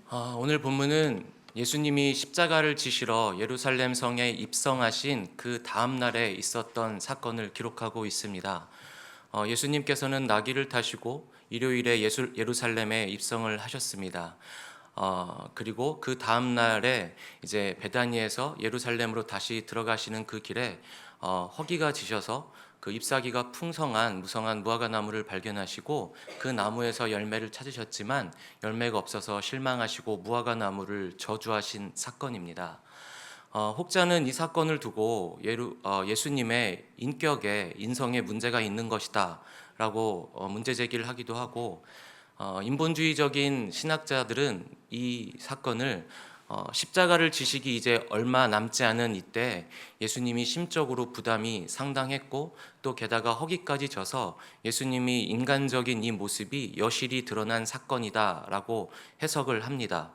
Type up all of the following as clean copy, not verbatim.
오늘 본문은 예수님이 십자가를 지시러 예루살렘 성에 입성하신 그 다음 날에 있었던 사건을 기록하고 있습니다. 예수님께서는 나귀를 타시고 일요일에 예루살렘에 입성을 하셨습니다. 그리고 그 다음 날에 이제 베다니에서 예루살렘으로 다시 들어가시는 그 길에 허기가 지셔서 그 잎사귀가 풍성한 무성한 무화과 나무를 발견하시고 그 나무에서 열매를 찾으셨지만 열매가 없어서 실망하시고 무화과 나무를 저주하신 사건입니다. 혹자는 이 사건을 두고 예수님의 인격에 인성에 문제가 있는 것이다라고 문제 제기를 하기도 하고, 인본주의적인 신학자들은 이 사건을 십자가를 지시기 이제 얼마 남지 않은 이때 예수님이 심적으로 부담이 상당했고 또 게다가 허기까지 져서 예수님이 인간적인 이 모습이 여실히 드러난 사건이다라고 해석을 합니다.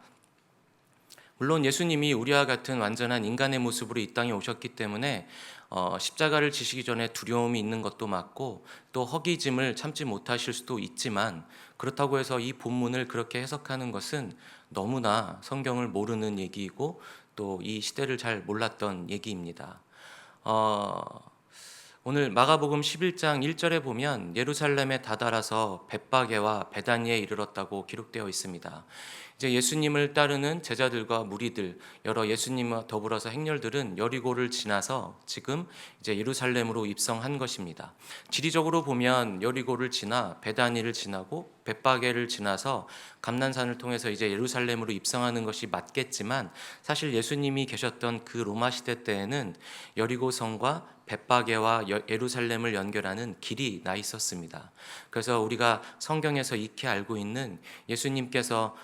물론 예수님이 우리와 같은 완전한 인간의 모습으로 이 땅에 오셨기 때문에 십자가를 지시기 전에 두려움이 있는 것도 맞고 또 허기짐을 참지 못하실 수도 있지만, 그렇다고 해서 이 본문을 그렇게 해석하는 것은 너무나 성경을 모르는 얘기이고 또 이 시대를 잘 몰랐던 얘기입니다. 어, 오늘 마가복음 11장 1절에 보면 예루살렘에 다다라서 벳바게와 베다니에 이르렀다고 기록되어 있습니다. 이제 예수님을 따르는 제자들과 무리들, 여러 예수님과 더불어서 행렬들은 여리고를 지나서 지금 이제 예루살렘으로 입성한 것입니다. 지리적으로 보면 여리고를 지나 베다니를 지나고 벳바게를 지나서 감난산을 통해서 이제 예루살렘으로 입성하는 것이 맞겠지만, 사실 예수님이 계셨던 그 로마 시대 때에는 여리고성과 벳바게와 예루살렘을 연결하는 길이 나 있었습니다. 그래서 우리가 성경에서 익히 알고 있는 예수님께서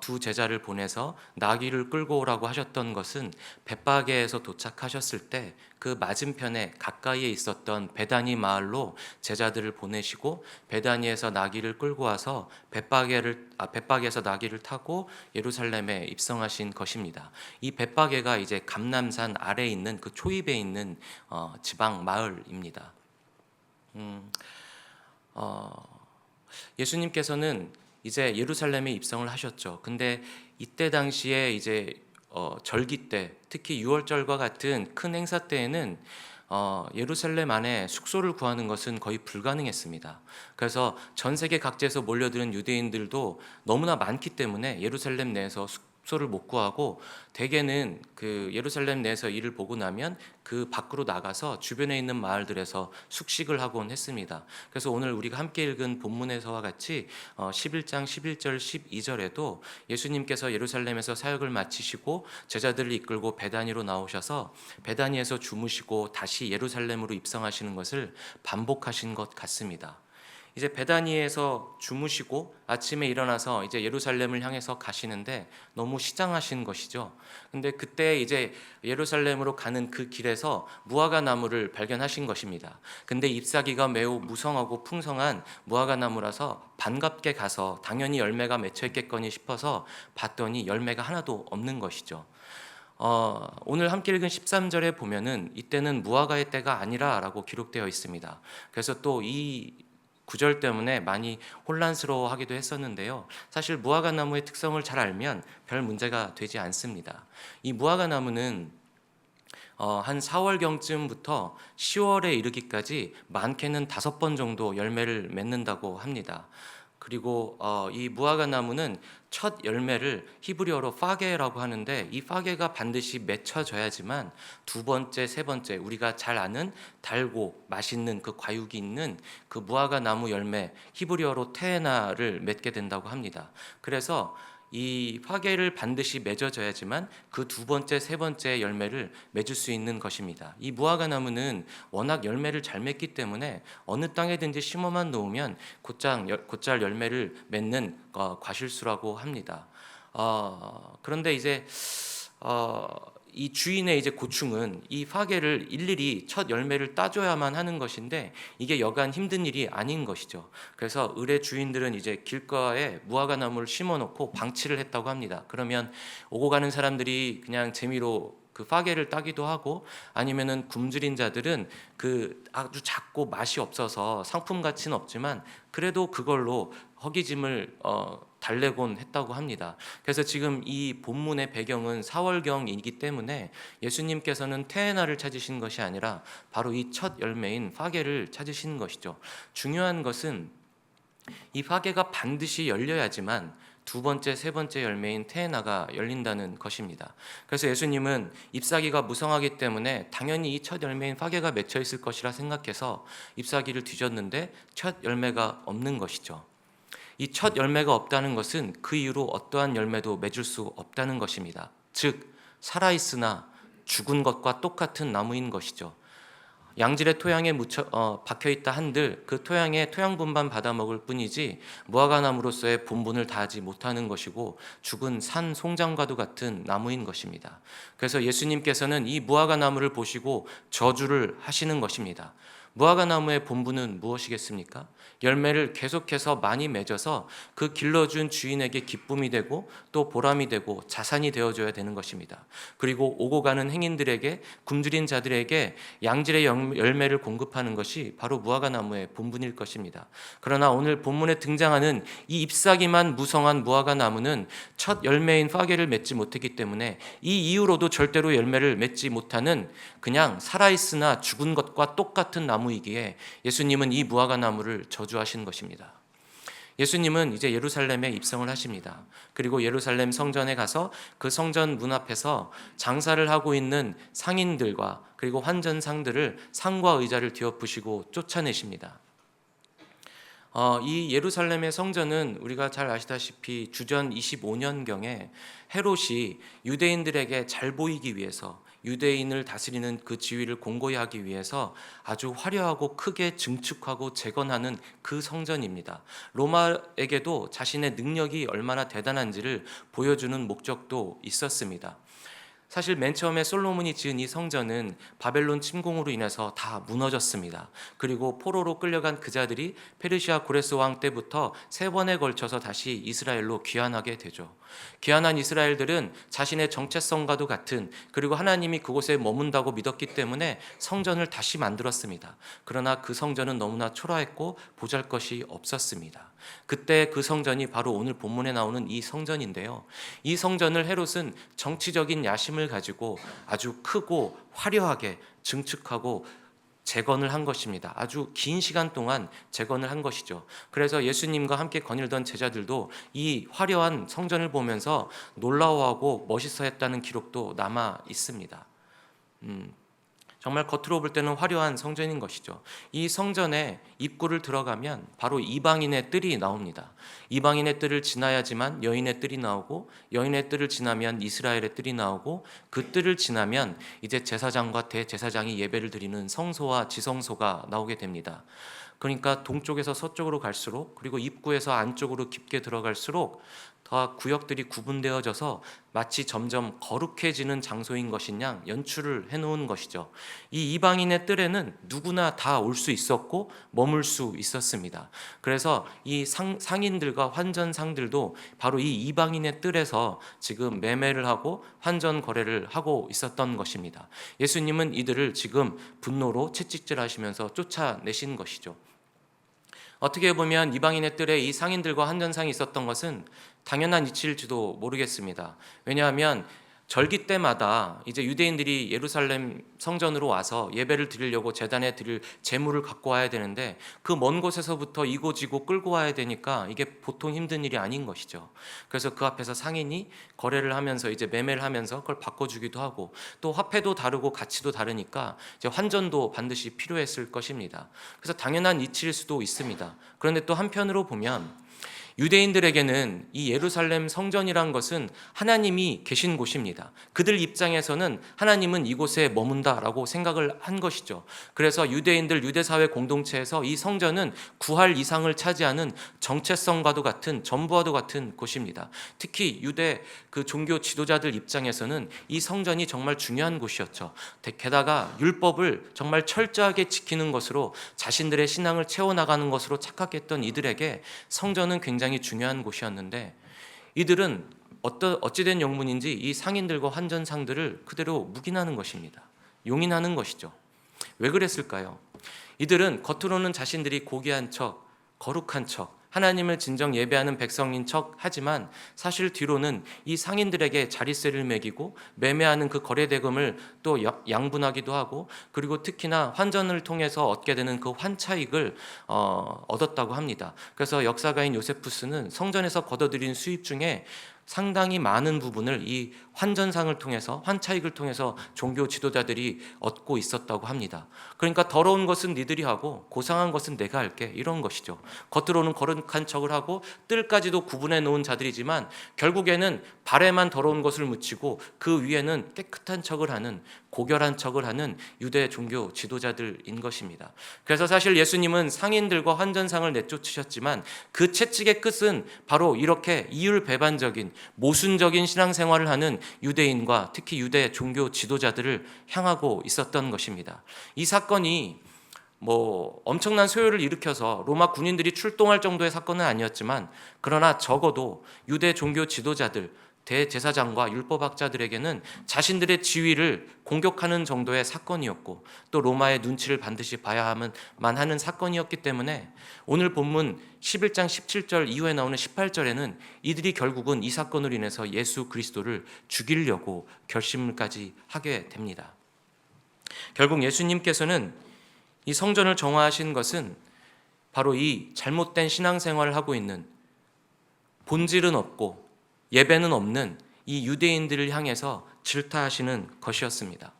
두 제자를 보내서 나귀를 끌고 오라고 하셨던 것은 벳바게에서 도착하셨을 때 그 맞은편에 가까이에 있었던 베다니 마을로 제자들을 보내시고 베다니에서 나귀를 끌고 와서 벳바게에서 나귀를 타고 예루살렘에 입성하신 것입니다. 이 벳바게가 이제 감람산 아래에 있는 그 초입에 있는 지방 마을입니다. 예수님께서는 이제 예루살렘에 입성을 하셨죠. 근데 이때 당시에 이제 절기 때, 특히 유월절과 같은 큰 행사 때에는 예루살렘 안에 숙소를 구하는 것은 거의 불가능했습니다. 그래서 전 세계 각지에서 몰려드는 유대인들도 너무나 많기 때문에 예루살렘 내에서 숙소를 못 구하고, 대개는 그 예루살렘 내에서 일을 보고 나면 그 밖으로 나가서 주변에 있는 마을들에서 숙식을 하곤 했습니다. 그래서 오늘 우리가 함께 읽은 본문에서와 같이 11장 11절 12절에도 예수님께서 예루살렘에서 사역을 마치시고 제자들을 이끌고 베다니로 나오셔서 베다니에서 주무시고 다시 예루살렘으로 입성하시는 것을 반복하신 것 같습니다. 이제 베다니에서 주무시고 아침에 일어나서 이제 예루살렘을 향해서 가시는데 너무 시장하신 것이죠. 근데 그때 이제 예루살렘으로 가는 그 길에서 무화과 나무를 발견하신 것입니다. 근데 잎사귀가 매우 무성하고 풍성한 무화과 나무라서 반갑게 가서 당연히 열매가 맺혀 있겠거니 싶어서 봤더니 열매가 하나도 없는 것이죠. 오늘 함께 읽은 13절에 보면은 이때는 무화과의 때가 아니라라고 기록되어 있습니다. 그래서 또 이 구절 때문에 많이 혼란스러워하기도 했었는데요. 사실 무화과 나무의 특성을 잘 알면 별 문제가 되지 않습니다. 이 무화과 나무는 한 4월경쯤부터 10월에 이르기까지 많게는 5번 정도 열매를 맺는다고 합니다. 그리고 이 무화과 나무는 첫 열매를 히브리어로 파게라고 하는데, 이 파게가 반드시 맺혀져야지만 두 번째, 세 번째 우리가 잘 아는 달고 맛있는 그 과육이 있는 그 무화과 나무 열매, 히브리어로 테에나를 맺게 된다고 합니다. 그래서 이 화계를 반드시 맺어져야지만 그 두 번째, 세 번째 열매를 맺을 수 있는 것입니다. 이 무화과 나무는 워낙 열매를 잘 맺기 때문에 어느 땅에든지 심어만 놓으면 곧잘 열매를 맺는 과실수라고 합니다. 그런데 이제 이 주인의 이제 고충은 이 파게를 일일이 첫 열매를 따줘야만 하는 것인데 이게 여간 힘든 일이 아닌 것이죠. 그래서 을의 주인들은 이제 길가에 무화과 나무를 심어놓고 방치를 했다고 합니다. 그러면 오고 가는 사람들이 그냥 재미로 그 파게를 따기도 하고, 아니면은 굶주린 자들은 그 아주 작고 맛이 없어서 상품 가치는 없지만 그래도 그걸로 허기짐을 달래곤 했다고 합니다. 그래서 지금 이 본문의 배경은 사월경이기 때문에 예수님께서는 테에나를 찾으신 것이 아니라 바로 이 첫 열매인 파게를 찾으신 것이죠. 중요한 것은 이 파게가 반드시 열려야지만 두 번째, 세 번째 열매인 테에나가 열린다는 것입니다. 그래서 예수님은 잎사귀가 무성하기 때문에 당연히 이 첫 열매인 파게가 맺혀 있을 것이라 생각해서 잎사귀를 뒤졌는데 첫 열매가 없는 것이죠. 이 첫 열매가 없다는 것은 그 이후로 어떠한 열매도 맺을 수 없다는 것입니다. 즉 살아있으나 죽은 것과 똑같은 나무인 것이죠. 양질의 토양에 박혀있다 한들 그 토양에 토양분만 받아먹을 뿐이지 무화과나무로서의 본분을 다하지 못하는 것이고 죽은 산 송장과도 같은 나무인 것입니다. 그래서 예수님께서는 이 무화과나무를 보시고 저주를 하시는 것입니다. 무화과나무의 본분은 무엇이겠습니까? 열매를 계속해서 많이 맺어서 그 길러준 주인에게 기쁨이 되고 또 보람이 되고 자산이 되어줘야 되는 것입니다. 그리고 오고 가는 행인들에게, 굶주린 자들에게 양질의 열매를 공급하는 것이 바로 무화과나무의 본분일 것입니다. 그러나 오늘 본문에 등장하는 이 잎사귀만 무성한 무화과나무는 첫 열매인 파게를 맺지 못했기 때문에 이 이후로도 절대로 열매를 맺지 못하는 그냥 살아있으나 죽은 것과 똑같은 나무이기에 예수님은 이 무화과나무를 저주하신 것입니다. 예수님은 이제 예루살렘에 입성을 하십니다. 그리고 예루살렘 성전에 가서 그 성전 문 앞에서 장사를 하고 있는 상인들과 그리고 환전상들을 상과 의자를 뒤엎으시고 쫓아내십니다. 이 예루살렘의 성전은 우리가 잘 아시다시피 주전 25년경에 헤롯이 유대인들에게 잘 보이기 위해서, 유대인을 다스리는 그 지위를 공고히 하기 위해서 아주 화려하고 크게 증축하고 재건하는 그 성전입니다. 로마에게도 자신의 능력이 얼마나 대단한지를 보여주는 목적도 있었습니다. 사실 맨 처음에 솔로몬이 지은 이 성전은 바벨론 침공으로 인해서 다 무너졌습니다. 그리고 포로로 끌려간 그 자들이 페르시아 고레스 왕 때부터 세 번에 걸쳐서 다시 이스라엘로 귀환하게 되죠. 귀환한 이스라엘들은 자신의 정체성과도 같은, 그리고 하나님이 그곳에 머문다고 믿었기 때문에 성전을 다시 만들었습니다. 그러나 그 성전은 너무나 초라했고 보잘것이 없었습니다. 그때 그 성전이 바로 오늘 본문에 나오는 이 성전인데요. 이 성전을 헤롯은 정치적인 야심을 가지고 아주 크고 화려하게 증축하고 재건을 한 것입니다. 아주 긴 시간 동안 재건을 한 것이죠. 그래서 예수님과 함께 거닐던 제자들도 이 화려한 성전을 보면서 놀라워하고 멋있어했다는 기록도 남아 있습니다. 정말 겉으로 볼 때는 화려한 성전인 것이죠. 이 성전에 입구를 들어가면 바로 이방인의 뜰이 나옵니다. 이방인의 뜰을 지나야지만 여인의 뜰이 나오고, 여인의 뜰을 지나면 이스라엘의 뜰이 나오고, 그 뜰을 지나면 이제 제사장과 대제사장이 예배를 드리는 성소와 지성소가 나오게 됩니다. 그러니까 동쪽에서 서쪽으로 갈수록, 그리고 입구에서 안쪽으로 깊게 들어갈수록 더 구역들이 구분되어져서 마치 점점 거룩해지는 장소인 것인 양 연출을 해놓은 것이죠. 이 이방인의 뜰에는 누구나 다 올 수 있었고 머물 수 있었습니다. 그래서 이 상인들과 환전상들도 바로 이 이방인의 뜰에서 지금 매매를 하고 환전 거래를 하고 있었던 것입니다. 예수님은 이들을 지금 분노로 채찍질하시면서 쫓아내신 것이죠. 어떻게 보면 이방인의 뜰에 이 상인들과 환전상이 있었던 것은 당연한 이치일지도 모르겠습니다. 왜냐하면 절기 때마다 이제 유대인들이 예루살렘 성전으로 와서 예배를 드리려고 제단에 드릴 제물을 갖고 와야 되는데 그 먼 곳에서부터 이고지고 끌고 와야 되니까 이게 보통 힘든 일이 아닌 것이죠. 그래서 그 앞에서 상인이 거래를 하면서 이제 매매를 하면서 그걸 바꿔주기도 하고, 또 화폐도 다르고 가치도 다르니까 이제 환전도 반드시 필요했을 것입니다. 그래서 당연한 이치일 수도 있습니다. 그런데 또 한편으로 보면 유대인들에게는 이 예루살렘 성전이란 것은 하나님이 계신 곳입니다. 그들 입장에서는 하나님은 이곳에 머문다라고 생각을 한 것이죠. 그래서 유대인들 유대사회 공동체에서 이 성전은 구할 이상을 차지하는 정체성과도 같은, 전부와도 같은 곳입니다. 특히 유대 그 종교 지도자들 입장에서는 이 성전이 정말 중요한 곳이었죠. 게다가 율법을 정말 철저하게 지키는 것으로 자신들의 신앙을 채워나가는 것으로 착각했던 이들에게 성전은 굉장히 중요한 곳이었는데, 이들은 어찌된 영문인지 이 상인들과 환전상들을 그대로 묵인하는 것입니다. 용인하는 것이죠. 왜 그랬을까요? 이들은 겉으로는 자신들이 고귀한 척, 거룩한 척, 하나님을 진정 예배하는 백성인 척 하지만 사실 뒤로는 이 상인들에게 자릿세를 매기고 매매하는 그 거래대금을 또 양분하기도 하고, 그리고 특히나 환전을 통해서 얻게 되는 그 환차익을 얻었다고 합니다. 그래서 역사가인 요세푸스는 성전에서 거둬들인 수입 중에 상당히 많은 부분을 이 환전상을 통해서, 환차익을 통해서 종교 지도자들이 얻고 있었다고 합니다. 그러니까 더러운 것은 니들이 하고 고상한 것은 내가 할게, 이런 것이죠. 겉으로는 거룩한 척을 하고 뜰까지도 구분해 놓은 자들이지만 결국에는 발에만 더러운 것을 묻히고 그 위에는 깨끗한 척을 하는, 고결한 척을 하는 유대 종교 지도자들인 것입니다. 그래서 사실 예수님은 상인들과 환전상을 내쫓으셨지만 그 채찍의 끝은 바로 이렇게 이율배반적인, 모순적인 신앙생활을 하는 유대인과 특히 유대 종교 지도자들을 향하고 있었던 것입니다. 이 사건이 엄청난 소요를 일으켜서 로마 군인들이 출동할 정도의 사건은 아니었지만, 그러나 적어도 유대 종교 지도자들, 대제사장과 율법학자들에게는 자신들의 지위를 공격하는 정도의 사건이었고, 또 로마의 눈치를 반드시 봐야만 하는 사건이었기 때문에 오늘 본문 11장 17절 이후에 나오는 18절에는 이들이 결국은 이 사건으로 인해서 예수 그리스도를 죽이려고 결심까지 하게 됩니다. 결국 예수님께서는 이 성전을 정화하신 것은 바로 이 잘못된 신앙생활을 하고 있는, 본질은 없고 예배는 없는 이 유대인들을 향해서 질타하시는 것이었습니다.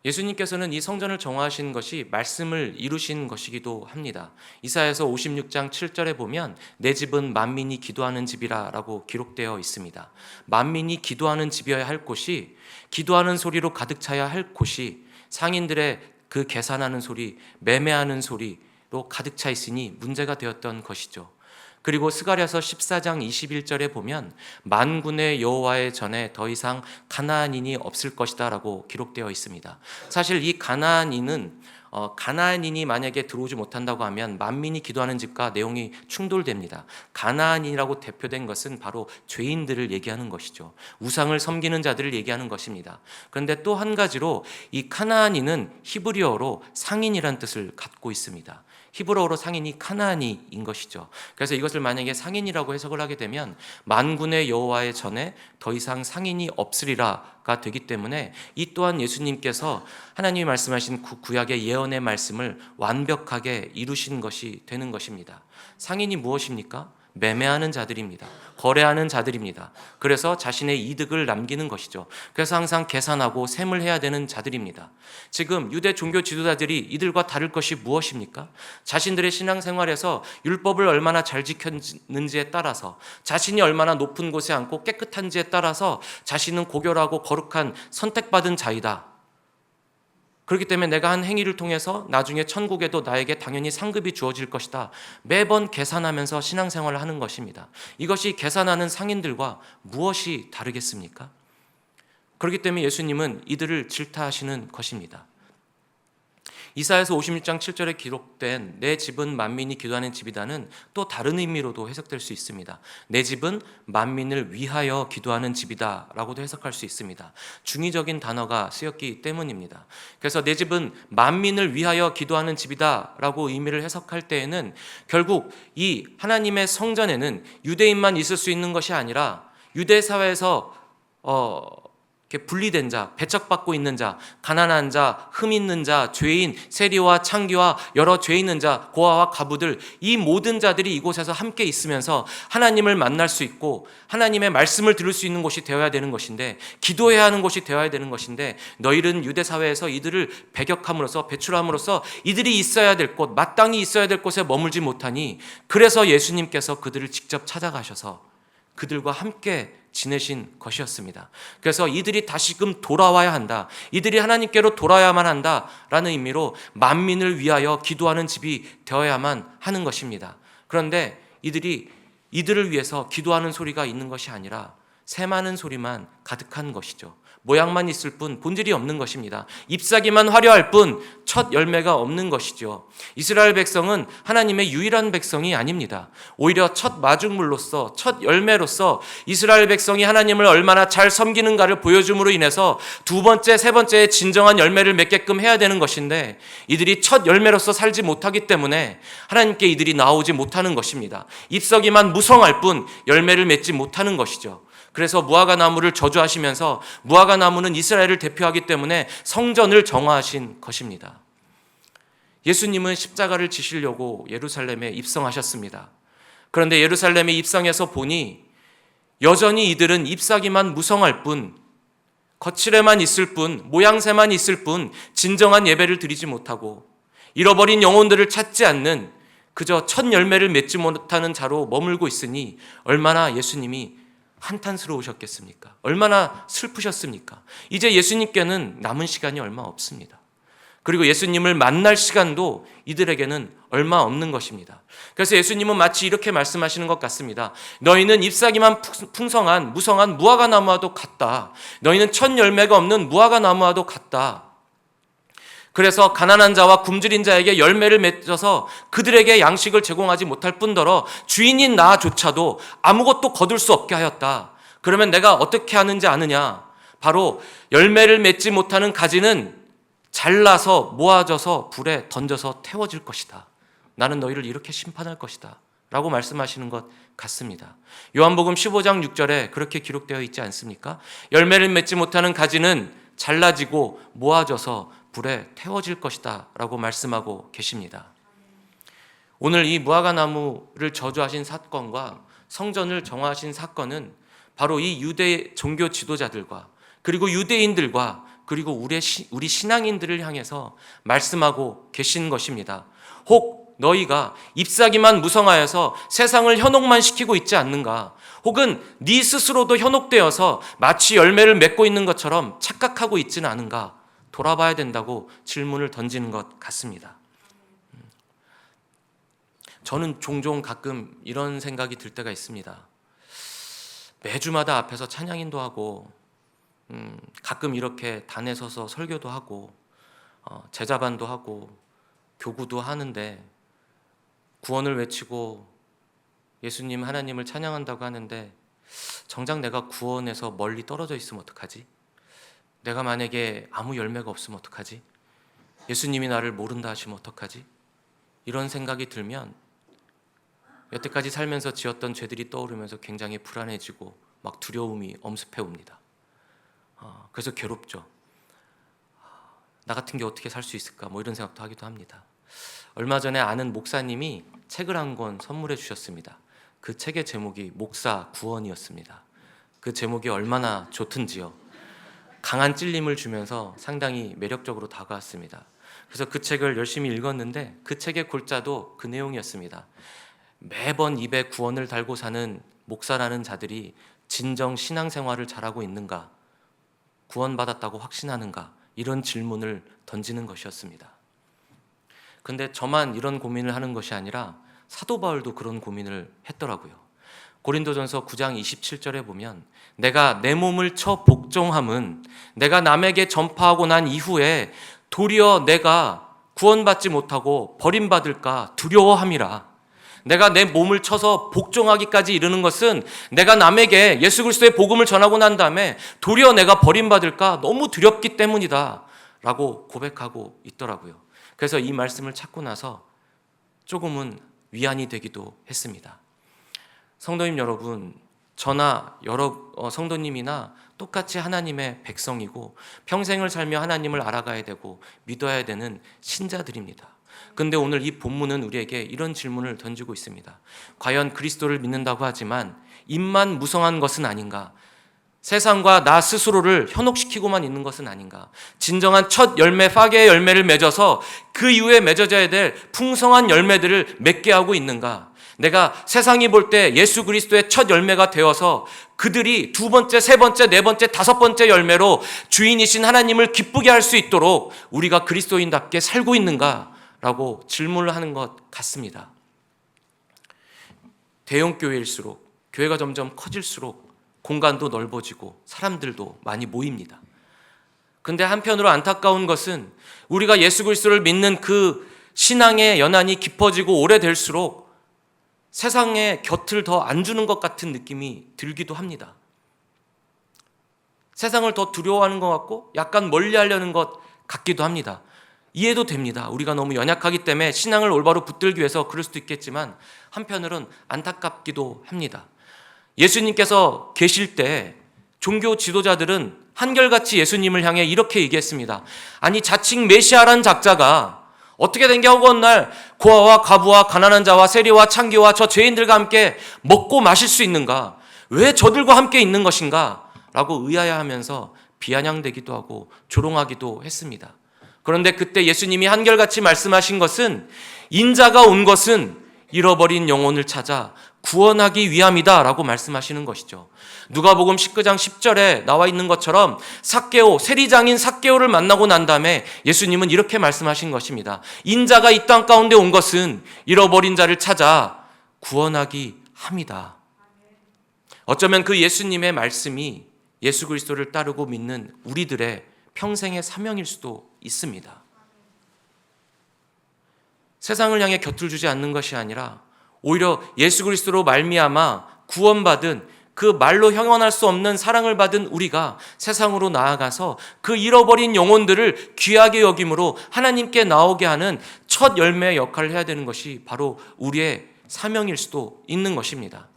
예수님께서는 이 성전을 정화하신 것이 말씀을 이루신 것이기도 합니다. 이사야서 56장 7절에 보면 내 집은 만민이 기도하는 집이라 라고 기록되어 있습니다. 만민이 기도하는 집이어야 할 곳이, 기도하는 소리로 가득 차야 할 곳이 상인들의 그 계산하는 소리, 매매하는 소리로 가득 차 있으니 문제가 되었던 것이죠. 그리고 스가랴서 14장 21절에 보면 만군의 여호와의 전에 더 이상 가나안인이 없을 것이다 라고 기록되어 있습니다. 사실 이 가나안인이 만약에 들어오지 못한다고 하면 만민이 기도하는 집과 내용이 충돌됩니다. 가나안인이라고 대표된 것은 바로 죄인들을 얘기하는 것이죠. 우상을 섬기는 자들을 얘기하는 것입니다. 그런데 또 한 가지로 이 카나안인은 히브리어로 상인이란 뜻을 갖고 있습니다. 히브리어로 상인이 카나안이인 것이죠. 그래서 이것을 만약에 상인이라고 해석을 하게 되면 만군의 여호와의 전에 더 이상 상인이 없으리라가 되기 때문에 이 또한 예수님께서 하나님이 말씀하신 구약의 예언의 말씀을 완벽하게 이루신 것이 되는 것입니다. 상인이 무엇입니까? 매매하는 자들입니다. 거래하는 자들입니다. 그래서 자신의 이득을 남기는 것이죠. 그래서 항상 계산하고 셈을 해야 되는 자들입니다. 지금 유대 종교 지도자들이 이들과 다를 것이 무엇입니까? 자신들의 신앙생활에서 율법을 얼마나 잘 지켰는지에 따라서, 자신이 얼마나 높은 곳에 앉고 깨끗한지에 따라서 자신은 고결하고 거룩한 선택받은 자이다. 그렇기 때문에 내가 한 행위를 통해서 나중에 천국에도 나에게 당연히 상급이 주어질 것이다. 매번 계산하면서 신앙생활을 하는 것입니다. 이것이 계산하는 상인들과 무엇이 다르겠습니까? 그렇기 때문에 예수님은 이들을 질타하시는 것입니다. 이사야서 56장 7절에 기록된 내 집은 만민이 기도하는 집이다는 또 다른 의미로도 해석될 수 있습니다. 내 집은 만민을 위하여 기도하는 집이다 라고도 해석할 수 있습니다. 중의적인 단어가 쓰였기 때문입니다. 그래서 내 집은 만민을 위하여 기도하는 집이다 라고 의미를 해석할 때에는 결국 이 하나님의 성전에는 유대인만 있을 수 있는 것이 아니라 유대 사회에서 이렇게 분리된 자, 배척받고 있는 자, 가난한 자, 흠 있는 자, 죄인, 세리와 창기와 여러 죄 있는 자, 고아와 과부들, 이 모든 자들이 이곳에서 함께 있으면서 하나님을 만날 수 있고 하나님의 말씀을 들을 수 있는 곳이 되어야 되는 것인데, 기도해야 하는 곳이 되어야 되는 것인데, 너희는 유대 사회에서 이들을 배격함으로써, 배출함으로써 이들이 있어야 될 곳, 마땅히 있어야 될 곳에 머물지 못하니, 그래서 예수님께서 그들을 직접 찾아가셔서 그들과 함께 지내신 것이었습니다. 그래서 이들이 다시금 돌아와야 한다, 이들이 하나님께로 돌아야만 한다라는 의미로 만민을 위하여 기도하는 집이 되어야만 하는 것입니다. 그런데 이들을 위해서 기도하는 소리가 있는 것이 아니라 새 많은 소리만 가득한 것이죠. 모양만 있을 뿐 본질이 없는 것입니다. 잎사귀만 화려할 뿐 첫 열매가 없는 것이죠. 이스라엘 백성은 하나님의 유일한 백성이 아닙니다. 오히려 첫 마중물로서, 첫 열매로서 이스라엘 백성이 하나님을 얼마나 잘 섬기는가를 보여줌으로 인해서 두 번째, 세 번째에 진정한 열매를 맺게끔 해야 되는 것인데, 이들이 첫 열매로서 살지 못하기 때문에 하나님께 이들이 나오지 못하는 것입니다. 잎사귀만 무성할 뿐 열매를 맺지 못하는 것이죠. 그래서 무화과 나무를 저주하시면서, 무화과 나무는 이스라엘을 대표하기 때문에 성전을 정화하신 것입니다. 예수님은 십자가를 지시려고 예루살렘에 입성하셨습니다. 그런데 예루살렘에 입성해서 보니 여전히 이들은 잎사귀만 무성할 뿐, 거칠에만 있을 뿐, 모양새만 있을 뿐 진정한 예배를 드리지 못하고 잃어버린 영혼들을 찾지 않는, 그저 첫 열매를 맺지 못하는 자로 머물고 있으니 얼마나 예수님이 한탄스러우셨겠습니까? 얼마나 슬프셨습니까? 이제 예수님께는 남은 시간이 얼마 없습니다. 그리고 예수님을 만날 시간도 이들에게는 얼마 없는 것입니다. 그래서 예수님은 마치 이렇게 말씀하시는 것 같습니다. 너희는 잎사귀만 풍성한 무성한 무화과 나무와도 같다. 너희는 첫 열매가 없는 무화과 나무와도 같다. 그래서 가난한 자와 굶주린 자에게 열매를 맺어서 그들에게 양식을 제공하지 못할 뿐더러 주인인 나조차도 아무것도 거둘 수 없게 하였다. 그러면 내가 어떻게 하는지 아느냐? 바로 열매를 맺지 못하는 가지는 잘라서 모아져서 불에 던져서 태워질 것이다. 나는 너희를 이렇게 심판할 것이다 라고 말씀하시는 것 같습니다. 요한복음 15장 6절에 그렇게 기록되어 있지 않습니까? 열매를 맺지 못하는 가지는 잘라지고 모아져서 불에 태워질 것이다 라고 말씀하고 계십니다. 오늘 이 무화과 나무를 저주하신 사건과 성전을 정화하신 사건은 바로 이 유대 종교 지도자들과 그리고 유대인들과 그리고 우리 신앙인들을 향해서 말씀하고 계신 것입니다. 혹 너희가 잎사귀만 무성하여서 세상을 현혹만 시키고 있지 않는가? 혹은 네 스스로도 현혹되어서 마치 열매를 맺고 있는 것처럼 착각하고 있지는 않은가? 돌아봐야 된다고 질문을 던지는 것 같습니다. 저는 종종 가끔 이런 생각이 들 때가 있습니다. 매주마다 앞에서 찬양인도 하고 가끔 이렇게 단에 서서 설교도 하고 제자반도 하고 교구도 하는데 구원을 외치고 예수님 하나님을 찬양한다고 하는데 정작 내가 구원에서 멀리 떨어져 있으면 어떡하지? 내가 만약에 아무 열매가 없으면 어떡하지? 예수님이 나를 모른다 하시면 어떡하지? 이런 생각이 들면 여태까지 살면서 지었던 죄들이 떠오르면서 굉장히 불안해지고 막 두려움이 엄습해 옵니다. 그래서 괴롭죠. 나 같은 게 어떻게 살 수 있을까? 뭐 이런 생각도 하기도 합니다. 얼마 전에 아는 목사님이 책을 한 권 선물해 주셨습니다. 그 책의 제목이 목사 구원이었습니다. 그 제목이 얼마나 좋든지요. 강한 찔림을 주면서 상당히 매력적으로 다가왔습니다. 그래서 그 책을 열심히 읽었는데 그 책의 골자도 그 내용이었습니다. 매번 입에 구원을 달고 사는 목사라는 자들이 진정 신앙생활을 잘하고 있는가? 구원받았다고 확신하는가? 이런 질문을 던지는 것이었습니다. 근데 저만 이런 고민을 하는 것이 아니라 사도 바울도 그런 고민을 했더라고요. 고린도전서 9장 27절에 보면 내가 내 몸을 쳐 복종함은 내가 남에게 전파하고 난 이후에 도리어 내가 구원받지 못하고 버림받을까 두려워함이라. 내가 내 몸을 쳐서 복종하기까지 이르는 것은 내가 남에게 예수 그리스도의 복음을 전하고 난 다음에 도리어 내가 버림받을까 너무 두렵기 때문이다 라고 고백하고 있더라고요. 그래서 이 말씀을 찾고 나서 조금은 위안이 되기도 했습니다. 성도님 여러분, 저나 여러 성도님이나 똑같이 하나님의 백성이고 평생을 살며 하나님을 알아가야 되고 믿어야 되는 신자들입니다. 근데 오늘 이 본문은 우리에게 이런 질문을 던지고 있습니다. 과연 그리스도를 믿는다고 하지만 입만 무성한 것은 아닌가? 세상과 나 스스로를 현혹시키고만 있는 것은 아닌가? 진정한 첫 열매, 파괴의 열매를 맺어서 그 이후에 맺어져야 될 풍성한 열매들을 맺게 하고 있는가? 내가 세상이 볼 때 예수 그리스도의 첫 열매가 되어서 그들이 두 번째, 세 번째, 네 번째, 다섯 번째 열매로 주인이신 하나님을 기쁘게 할 수 있도록 우리가 그리스도인답게 살고 있는가? 라고 질문을 하는 것 같습니다. 대형 교회일수록 교회가 점점 커질수록 공간도 넓어지고 사람들도 많이 모입니다. 근데 한편으로 안타까운 것은 우리가 예수 그리스도를 믿는 그 신앙의 연한이 깊어지고 오래될수록 세상의 곁을 더 안 주는 것 같은 느낌이 들기도 합니다. 세상을 더 두려워하는 것 같고 약간 멀리하려는 것 같기도 합니다. 이해도 됩니다. 우리가 너무 연약하기 때문에 신앙을 올바로 붙들기 위해서 그럴 수도 있겠지만 한편으로는 안타깝기도 합니다. 예수님께서 계실 때 종교 지도자들은 한결같이 예수님을 향해 이렇게 얘기했습니다. 아니 자칭 메시아란 작자가 어떻게 된 게 허구한 고아와 과부와 가난한 자와 세리와 창기와 저 죄인들과 함께 먹고 마실 수 있는가? 왜 저들과 함께 있는 것인가? 라고 의아해하면서 비아냥대기도 하고 조롱하기도 했습니다. 그런데 그때 예수님이 한결같이 말씀하신 것은 인자가 온 것은 잃어버린 영혼을 찾아 구원하기 위함이다 라고 말씀하시는 것이죠. 누가복음 19장 10절에 나와 있는 것처럼 삭개오, 세리장인 삭개오를 만나고 난 다음에 예수님은 이렇게 말씀하신 것입니다. 인자가 이 땅 가운데 온 것은 잃어버린 자를 찾아 구원하기 함이다. 어쩌면 그 예수님의 말씀이 예수 그리스도를 따르고 믿는 우리들의 평생의 사명일 수도 있습니다. 세상을 향해 곁을 주지 않는 것이 아니라 오히려 예수 그리스도로 말미암아 구원받은 그 말로 형언할 수 없는 사랑을 받은 우리가 세상으로 나아가서 그 잃어버린 영혼들을 귀하게 여김으로 하나님께 나오게 하는 첫 열매의 역할을 해야 되는 것이 바로 우리의 사명일 수도 있는 것입니다.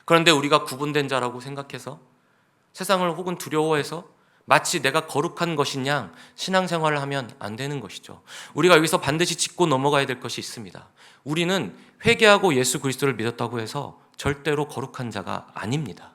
그런데 우리가 구분된 자라고 생각해서 세상을 혹은 두려워해서 마치 내가 거룩한 것인 양 신앙생활을 하면 안 되는 것이죠. 우리가 여기서 반드시 짚고 넘어가야 될 것이 있습니다. 우리는 회개하고 예수 그리스도를 믿었다고 해서 절대로 거룩한 자가 아닙니다.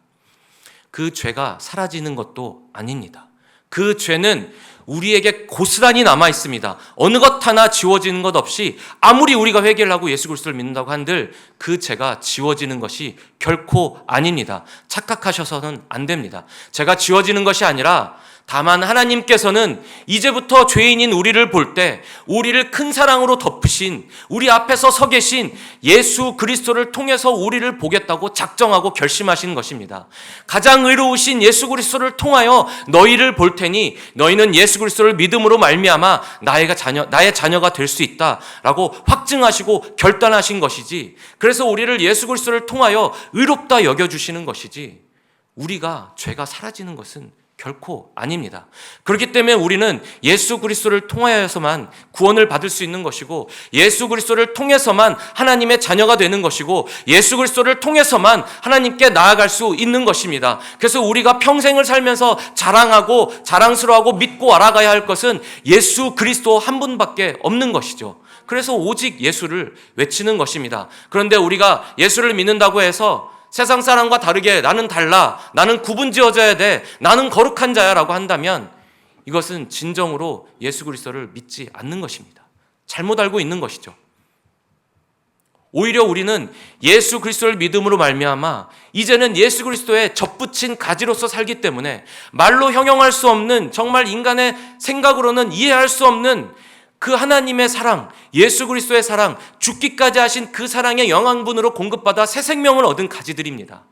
그 죄가 사라지는 것도 아닙니다. 그 죄는 우리에게 고스란히 남아 있습니다. 어느 것 하나 지워지는 것 없이 아무리 우리가 회개를 하고 예수 그리스도를 믿는다고 한들 그 죄가 지워지는 것이 결코 아닙니다. 착각하셔서는 안 됩니다. 죄가 지워지는 것이 아니라 다만 하나님께서는 이제부터 죄인인 우리를 볼 때 우리를 큰 사랑으로 덮으신 우리 앞에서 서 계신 예수 그리스도를 통해서 우리를 보겠다고 작정하고 결심하신 것입니다. 가장 의로우신 예수 그리스도를 통하여 너희를 볼 테니 너희는 예수 그리스도를 믿음으로 말미암아 나의 자녀가 될 수 있다라고 확증하시고 결단하신 것이지, 그래서 우리를 예수 그리스도를 통하여 의롭다 여겨주시는 것이지 우리가 죄가 사라지는 것은 결코 아닙니다. 그렇기 때문에 우리는 예수 그리스도를 통하여서만 구원을 받을 수 있는 것이고 예수 그리스도를 통해서만 하나님의 자녀가 되는 것이고 예수 그리스도를 통해서만 하나님께 나아갈 수 있는 것입니다. 그래서 우리가 평생을 살면서 자랑하고 자랑스러워하고 믿고 알아가야 할 것은 예수 그리스도 한 분밖에 없는 것이죠. 그래서 오직 예수를 외치는 것입니다. 그런데 우리가 예수를 믿는다고 해서 세상 사람과 다르게 나는 달라, 나는 구분지어져야 돼, 나는 거룩한 자야 라고 한다면 이것은 진정으로 예수 그리스도를 믿지 않는 것입니다. 잘못 알고 있는 것이죠. 오히려 우리는 예수 그리스도를 믿음으로 말미암아 이제는 예수 그리스도에 접붙인 가지로서 살기 때문에 말로 형용할 수 없는, 정말 인간의 생각으로는 이해할 수 없는 그 하나님의 사랑, 예수 그리스도의 사랑, 죽기까지 하신 그 사랑의 영양분으로 공급받아 새 생명을 얻은 가지들입니다.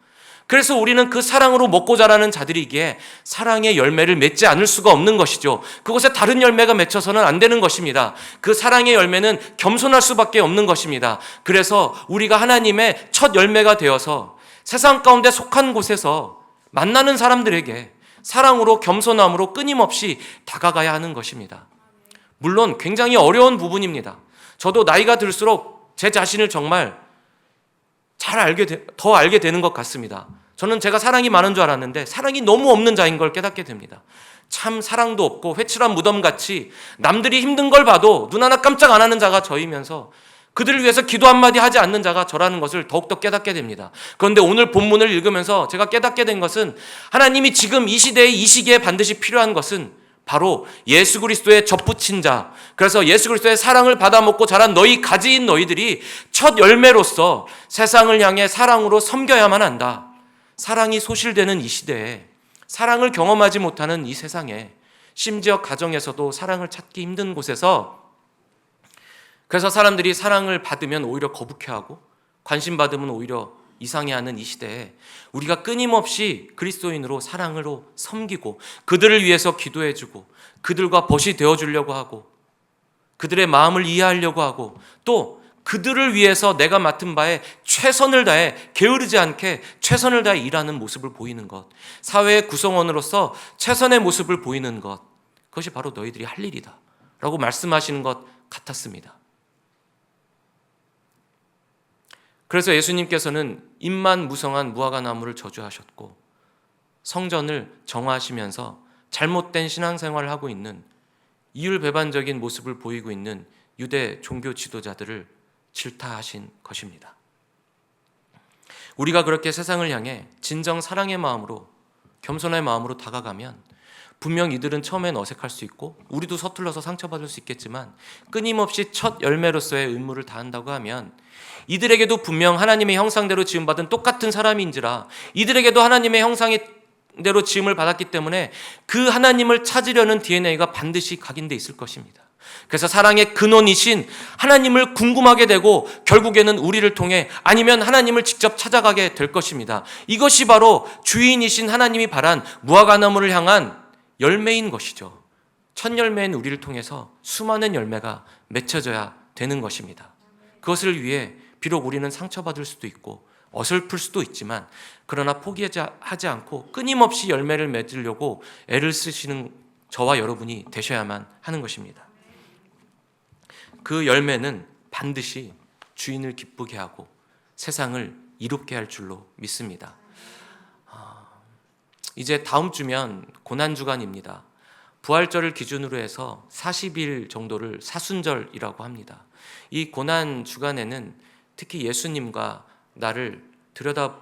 그래서 우리는 그 사랑으로 먹고 자라는 자들이기에 사랑의 열매를 맺지 않을 수가 없는 것이죠. 그곳에 다른 열매가 맺혀서는 안 되는 것입니다. 그 사랑의 열매는 겸손할 수밖에 없는 것입니다. 그래서 우리가 하나님의 첫 열매가 되어서 세상 가운데 속한 곳에서 만나는 사람들에게 사랑으로 겸손함으로 끊임없이 다가가야 하는 것입니다. 물론 굉장히 어려운 부분입니다. 저도 나이가 들수록 제 자신을 정말 더 알게 되는 것 같습니다. 저는 제가 사랑이 많은 줄 알았는데 사랑이 너무 없는 자인 걸 깨닫게 됩니다. 참 사랑도 없고 회칠한 무덤같이 남들이 힘든 걸 봐도 눈 하나 깜짝 안 하는 자가 저이면서 그들을 위해서 기도 한마디 하지 않는 자가 저라는 것을 더욱더 깨닫게 됩니다. 그런데 오늘 본문을 읽으면서 제가 깨닫게 된 것은 하나님이 지금 이 시대에 이 시기에 반드시 필요한 것은 바로 예수 그리스도의 접붙인 자, 그래서 예수 그리스도의 사랑을 받아먹고 자란 너희 가지인 너희들이 첫 열매로서 세상을 향해 사랑으로 섬겨야만 한다. 사랑이 소실되는 이 시대에, 사랑을 경험하지 못하는 이 세상에, 심지어 가정에서도 사랑을 찾기 힘든 곳에서, 그래서 사람들이 사랑을 받으면 오히려 거북해하고 관심 받으면 오히려 이상해하는 이 시대에 우리가 끊임없이 그리스도인으로 사랑으로 섬기고 그들을 위해서 기도해주고 그들과 벗이 되어주려고 하고 그들의 마음을 이해하려고 하고 또 그들을 위해서 내가 맡은 바에 최선을 다해 게으르지 않게 최선을 다해 일하는 모습을 보이는 것, 사회의 구성원으로서 최선의 모습을 보이는 것, 그것이 바로 너희들이 할 일이다 라고 말씀하시는 것 같았습니다. 그래서 예수님께서는 입만 무성한 무화과나무를 저주하셨고 성전을 정화하시면서 잘못된 신앙생활을 하고 있는 이율배반적인 모습을 보이고 있는 유대 종교 지도자들을 질타하신 것입니다. 우리가 그렇게 세상을 향해 진정 사랑의 마음으로 겸손의 마음으로 다가가면 분명 이들은 처음엔 어색할 수 있고 우리도 서툴러서 상처받을 수 있겠지만 끊임없이 첫 열매로서의 의무를 다한다고 하면 이들에게도 분명 하나님의 형상대로 지음받은 똑같은 사람인지라 이들에게도 하나님의 형상대로 지음을 받았기 때문에 그 하나님을 찾으려는 DNA가 반드시 각인돼 있을 것입니다. 그래서 사랑의 근원이신 하나님을 궁금하게 되고 결국에는 우리를 통해 아니면 하나님을 직접 찾아가게 될 것입니다. 이것이 바로 주인이신 하나님이 바란 무화과나무를 향한 열매인 것이죠. 첫 열매인 우리를 통해서 수많은 열매가 맺혀져야 되는 것입니다. 그것을 위해 비록 우리는 상처받을 수도 있고 어설플 수도 있지만 그러나 포기하지 않고 끊임없이 열매를 맺으려고 애를 쓰시는 저와 여러분이 되셔야만 하는 것입니다. 그 열매는 반드시 주인을 기쁘게 하고 세상을 이롭게 할 줄로 믿습니다. 이제 다음 주면 고난주간입니다. 부활절을 기준으로 해서 40일 정도를 사순절이라고 합니다. 이 고난주간에는 특히 예수님과 나를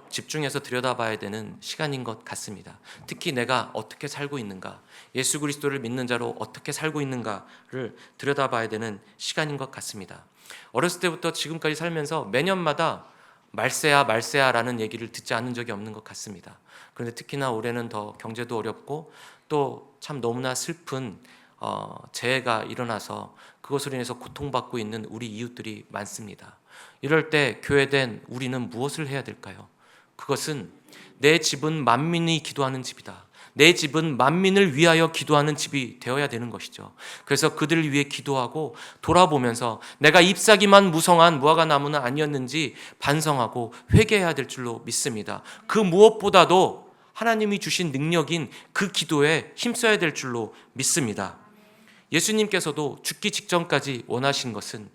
집중해서 들여다봐야 되는 시간인 것 같습니다. 특히 내가 어떻게 살고 있는가, 예수 그리스도를 믿는 자로 어떻게 살고 있는가를 들여다봐야 되는 시간인 것 같습니다. 어렸을 때부터 지금까지 살면서 매년마다 말세야라는 얘기를 듣지 않은 적이 없는 것 같습니다. 그런데 특히나 올해는 더 경제도 어렵고 또 참 너무나 슬픈 재해가 일어나서 그것으로 인해서 고통받고 있는 우리 이웃들이 많습니다. 이럴 때 교회된 우리는 무엇을 해야 될까요? 그것은 내 집은 만민이 기도하는 집이다. 내 집은 만민을 위하여 기도하는 집이 되어야 되는 것이죠. 그래서 그들을 위해 기도하고 돌아보면서 내가 잎사귀만 무성한 무화과나무는 아니었는지 반성하고 회개해야 될 줄로 믿습니다. 그 무엇보다도 하나님이 주신 능력인 그 기도에 힘써야 될 줄로 믿습니다. 예수님께서도 죽기 직전까지 원하신 것은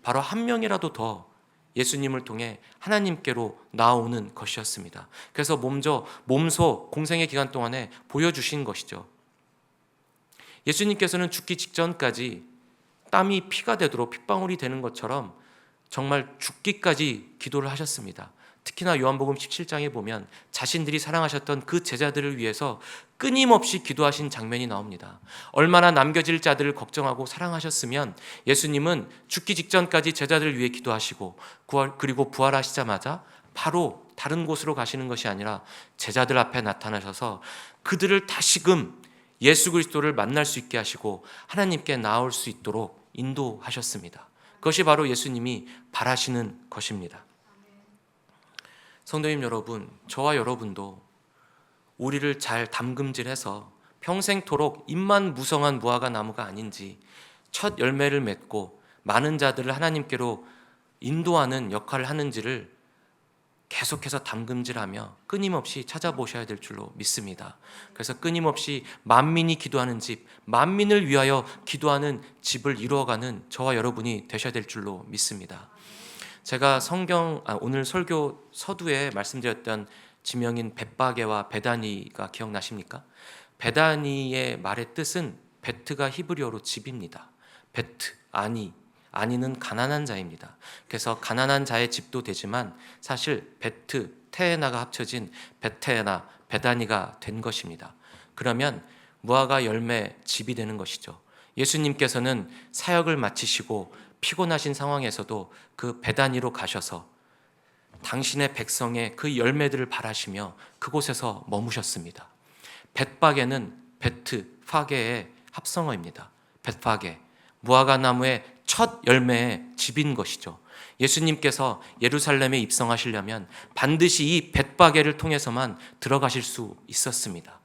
바로 한 명이라도 더 예수님을 통해 하나님께로 나아오는 것이었습니다. 그래서 몸소 공생의 기간 동안에 보여주신 것이죠. 예수님께서는 죽기 직전까지 땀이 피가 되도록 핏방울이 되는 것처럼 정말 죽기까지 기도를 하셨습니다. 특히나 요한복음 17장에 보면 자신들이 사랑하셨던 그 제자들을 위해서 끊임없이 기도하신 장면이 나옵니다. 얼마나 남겨질 자들을 걱정하고 사랑하셨으면 예수님은 죽기 직전까지 제자들을 위해 기도하시고 그리고 부활하시자마자 바로 다른 곳으로 가시는 것이 아니라 제자들 앞에 나타나셔서 그들을 다시금 예수 그리스도를 만날 수 있게 하시고 하나님께 나올 수 있도록 인도하셨습니다. 그것이 바로 예수님이 바라시는 것입니다. 성도님 여러분, 저와 여러분도 우리를 잘 담금질해서 평생토록 잎만 무성한 무화과나무가 아닌지 첫 열매를 맺고 많은 자들을 하나님께로 인도하는 역할을 하는지를 계속해서 담금질하며 끊임없이 찾아보셔야 될 줄로 믿습니다. 그래서 끊임없이 만민이 기도하는 집, 만민을 위하여 기도하는 집을 이루어가는 저와 여러분이 되셔야 될 줄로 믿습니다. 제가 오늘 설교 서두에 말씀드렸던 지명인 벳바게와 베다니가 기억나십니까? 베다니의 말의 뜻은 베트가 히브리어로 집입니다. 베트, 아니는 가난한 자입니다. 그래서 가난한 자의 집도 되지만 사실 베트, 테에나가 합쳐진 베테나, 베다니가 된 것입니다. 그러면 무화과 열매 집이 되는 것이죠. 예수님께서는 사역을 마치시고 피곤하신 상황에서도 그 베다니로 가셔서 당신의 백성의 그 열매들을 바라시며 그곳에서 머무셨습니다. 벳바게는 베트, 파게의 합성어입니다. 벳파게, 무화과나무의 첫 열매의 집인 것이죠. 예수님께서 예루살렘에 입성하시려면 반드시 이 벳바게를 통해서만 들어가실 수 있었습니다.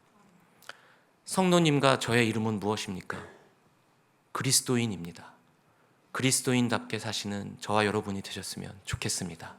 성도님과 저의 이름은 무엇입니까? 그리스도인입니다. 그리스도인답게 사시는 저와 여러분이 되셨으면 좋겠습니다.